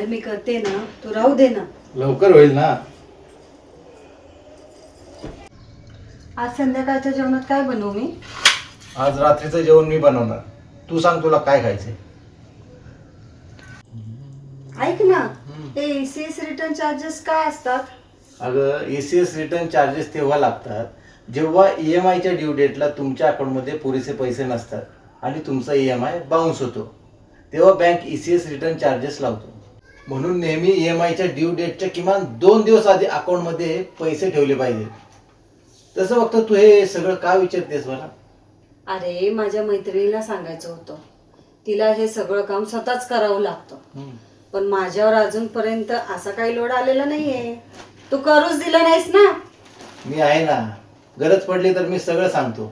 अरे मी करते ना, तू राहू दे ना. लवकर होईल ना. आज संध्याकाळच्या जेवणात काय बनवू मी? आज रात्रीचं जेवण मी बनवणार. तू सांग तुला काय खायचंय. ऐक ना, ते ECS रिटर्न चार्जेस काय असतात? अगं ECS रिटर्न चार्जेस तेव्हा लागतात जेव्हा EMIच्या ड्यू डेटला तुमच्या अकाउंटमध्ये पुरेसे पैसे नसतात आणि तुमचा EMI बाउन्स होतो, तेव्हा बँक ECS रिटर्न चार्जेस लावतो. म्हणून नेहमी EMIच्या ड्यू डेटच्या किमान 2 दिवस आधी अकाउंटमध्ये पैसे ठेवले पाहिजे. तसं फक्त तू हे सगळं का विचारतेस मला? अरे माझ्या मैत्रिणीला सांगायचं होतं, तिला हे सगळं काम स्वतःच करावं लागतं, पण माझ्यावर अजूनपर्यंत असा काही लोड आलेला नाहीये. तू करूच दिला नाहीस ना. मी आहे ना, गरज पडली तर मी सगळं सांगतो.